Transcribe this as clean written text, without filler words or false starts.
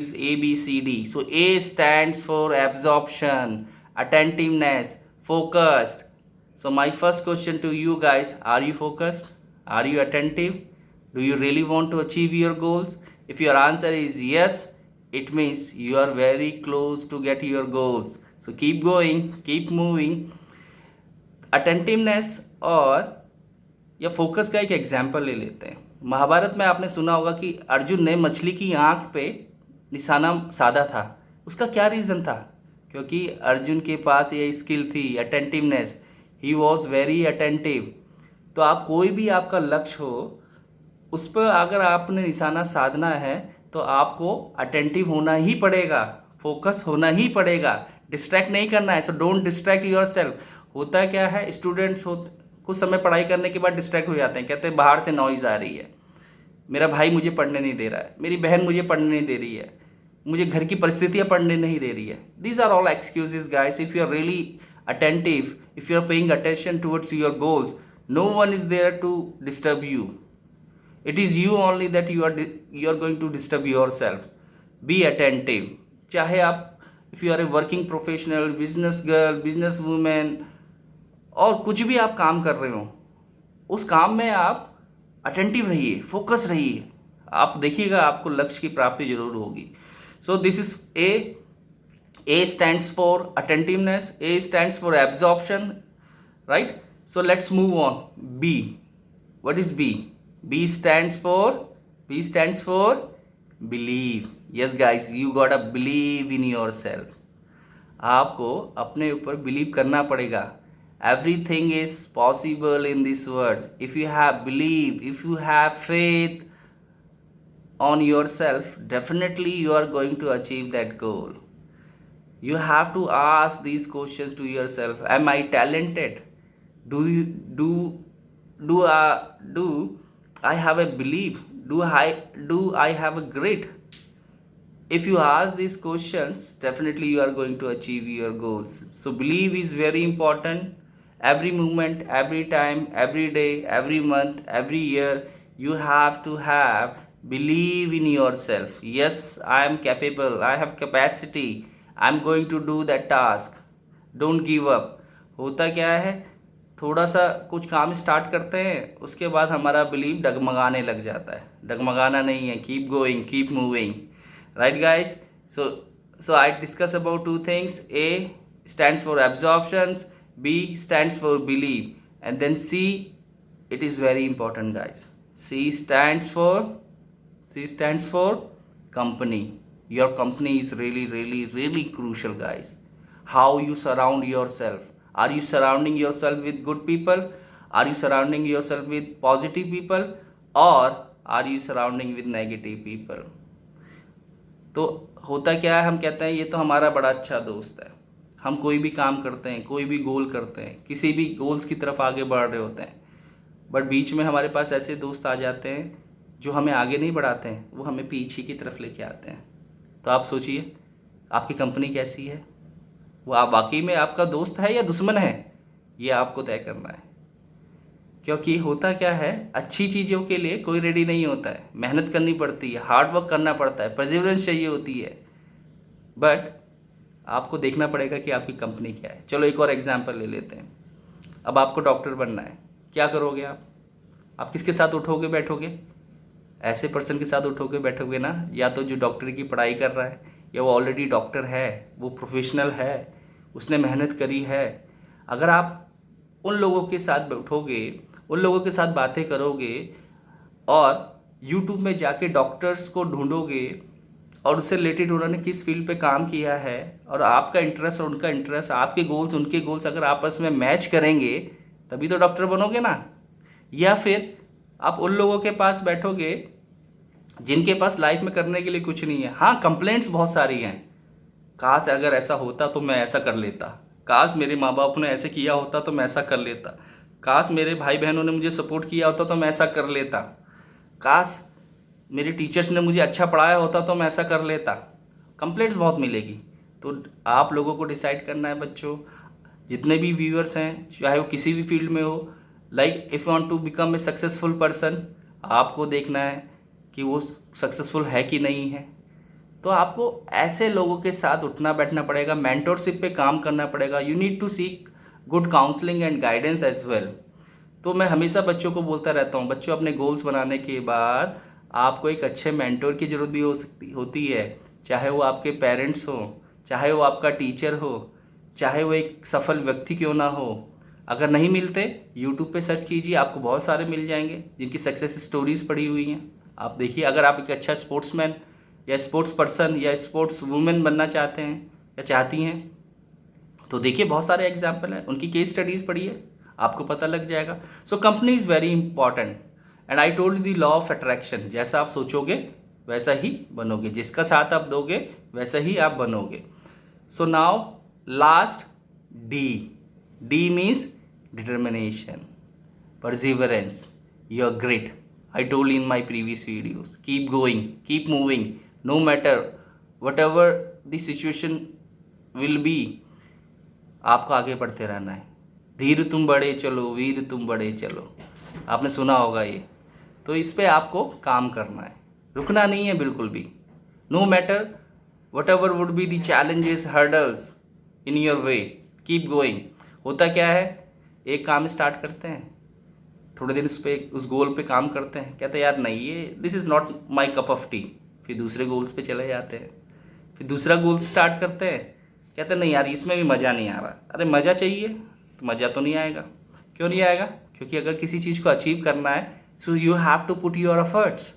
is A, B, C, D. So A stands for absorption, attentiveness, focused. So my first question to you guys, are you focused? Are you attentive? Do you really want to achieve your goals? If your answer is yes, it means you are very close to get your goals. So keep going, keep moving. Attentiveness और या focus का एक example ले लेते हैं। महाभारत में आपने सुना होगा कि अर्जुन ने मछली की आंख पे निशाना साधा था। उसका क्या रीज़न था? क्योंकि अर्जुन के पास ये स्किल थी, attentiveness. He was very attentive. तो आप कोई भी आपका लक्ष्य हो, उस पर अगर आपने निशाना साधना है तो आपको अटेंटिव होना ही पड़ेगा, फोकस होना ही पड़ेगा, डिस्ट्रैक्ट नहीं करना है। So don't distract your self. होता क्या है, स्टूडेंट्स हो कुछ समय पढ़ाई करने के बाद डिस्ट्रैक्ट हो जाते हैं, कहते हैं बाहर से नॉइज़ आ रही है, मेरा भाई मुझे पढ़ने नहीं दे रहा है, मेरी बहन मुझे पढ़ने नहीं दे रही है, मुझे घर की परिस्थितियाँ पढ़ने नहीं दे रही है। These are all excuses guys. If you are really attentive, if you are paying attention towards your goals, no one is there to disturb you. It is you only that you are going to disturb yourself. Be attentive. चाहे आप if you are a working professional, business girl, business woman, और कुछ भी आप काम कर रहे हो, उस काम में आप अटेंटिव रहिए, फोकस रहिए। आप देखिएगा आपको लक्ष्य की प्राप्ति जरूर होगी। So this is a stands for attentiveness, A stands for absorption, right? So let's move on. B. What is B? B stands for believe. Yes guys, you gotta believe in yourself. आपको अपने ऊपर believe करना पड़ेगा। Everything is possible in this world. If you have belief, if you have faith on yourself, definitely you are going to achieve that goal. You have to ask these questions to yourself. Am I talented? Do I have a belief? Do I have a grit? If you ask these questions, definitely you are going to achieve your goals. So belief is very important. Every moment, every time, every day, every month, every year, you have to have believe in yourself. Yes, I am capable, I have capacity, I am going to do that task. Don't give up. होता क्या है, थोड़ा सा कुछ काम start करते हैं, उसके बाद हमारा बिलीव डगमगाने लग जाता है। डगमगाना नहीं है, keep going, keep moving, right guys? So I discuss about two things. A stands for absorptions, B stands for believe, and then C, it is very important guys. C stands for company. Your company is really really really crucial guys. How you surround yourself. Are you surrounding yourself with good people? Are you surrounding yourself with positive people? Or are you surrounding with negative people? तो होता क्या है, हम कहते हैं ये तो हमारा बड़ा अच्छा दोस्त है। हम कोई भी काम करते हैं, कोई भी गोल करते हैं, किसी भी गोल्स की तरफ आगे बढ़ रहे होते हैं, बट बीच में हमारे पास ऐसे दोस्त आ जाते हैं जो हमें आगे नहीं बढ़ाते हैं, वो हमें पीछे की तरफ लेके आते हैं। तो आप सोचिए आपकी कंपनी कैसी है, वो आप वाकई में आपका दोस्त है या दुश्मन है, ये आपको तय करना है। क्योंकि होता क्या है, अच्छी चीज़ों के लिए कोई रेडी नहीं होता है, मेहनत करनी पड़ती है, हार्ड वर्क करना पड़ता है, परसिवरेंस चाहिए होती है, बट आपको देखना पड़ेगा कि आपकी कंपनी क्या है। चलो एक और एग्जांपल ले लेते हैं। अब आपको डॉक्टर बनना है, क्या करोगे आप किसके साथ उठोगे बैठोगे? ऐसे पर्सन के साथ उठोगे बैठोगे ना, या तो जो डॉक्टरी की पढ़ाई कर रहा है, या वो ऑलरेडी डॉक्टर है, वो प्रोफेशनल है, उसने मेहनत करी है। अगर आप उन लोगों के साथ बैठोगे, उन लोगों के साथ बातें करोगे और यूट्यूब में जाके डॉक्टर्स को ढूंढोगे और उससे रिलेटेड उन्होंने किस फील्ड पे काम किया है, और आपका इंटरेस्ट और उनका इंटरेस्ट, आपके गोल्स उनके गोल्स अगर आपस में मैच करेंगे तभी तो डॉक्टर बनोगे ना। या फिर आप उन लोगों के पास बैठोगे जिनके पास लाइफ में करने के लिए कुछ नहीं है। हाँ, कंप्लेंट्स बहुत सारी हैं, काश अगर ऐसा होता तो मैं ऐसा कर लेता, काश मेरे माँ बाप ने ऐसे किया होता तो मैं ऐसा कर लेता, काश मेरे भाई बहनों ने मुझे सपोर्ट किया होता तो मैं ऐसा कर लेता, काश मेरे टीचर्स ने मुझे अच्छा पढ़ाया होता तो मैं ऐसा कर लेता। कंप्लेंट्स बहुत मिलेगी। तो आप लोगों को डिसाइड करना है बच्चों, जितने भी व्यूअर्स हैं, चाहे वो किसी भी फील्ड में हो, like if you want to become a successful person, आपको देखना है कि वो सक्सेसफुल है कि नहीं है। तो आपको ऐसे लोगों के साथ उठना बैठना पड़ेगा, मेंटरशिप पे काम करना पड़ेगा। You need to seek good counselling and guidance as well. तो मैं हमेशा बच्चों को बोलता रहता हूँ, बच्चों अपने गोल्स बनाने के बाद आपको एक अच्छे मेंटर की ज़रूरत भी होती है, चाहे वो आपके पेरेंट्स हो, चाहे वो आपका टीचर हो, चाहे वो एक सफल व्यक्ति क्यों ना हो। अगर नहीं मिलते, यूट्यूब पे सर्च कीजिए, आपको बहुत सारे मिल जाएंगे जिनकी सक्सेस स्टोरीज पड़ी हुई हैं। आप देखिए, अगर आप एक अच्छा स्पोर्ट्समैन या स्पोर्ट्स पर्सन या स्पोर्ट्स वुमेन बनना चाहते हैं या चाहती हैं, तो देखिए बहुत सारे एग्जाम्पल हैं, उनकी केस स्टडीज़ पढ़िए, आपको पता लग जाएगा। So company is very important and I told the law of attraction, जैसा आप सोचोगे वैसा ही बनोगे, जिसका साथ आप दोगे वैसा ही आप बनोगे। So now last, D. D means determination, perseverance, your grit. I told in my previous videos, keep going, keep moving, no matter whatever the situation will be, आपको आगे बढ़ते रहना है। धीर तुम बढ़े चलो, वीर तुम बढ़े चलो, आपने सुना होगा ये। तो इस पे आपको काम करना है, रुकना नहीं है बिल्कुल भी। No matter whatever would be the challenges, hurdles in your way, keep going. होता क्या है, एक काम स्टार्ट करते हैं, थोड़े दिन उस गोल पे काम करते हैं, कहते हैं यार नहीं, ये this is not my cup of T, फिर दूसरे गोल्स पे चले जाते हैं, फिर दूसरा गोल स्टार्ट करते हैं, कहते हैं नहीं यार इसमें भी मज़ा नहीं आ रहा। अरे मज़ा चाहिए तो मज़ा तो नहीं आएगा। क्यों नहीं आएगा? क्योंकि अगर किसी चीज़ को अचीव करना है, so you have to put your efforts.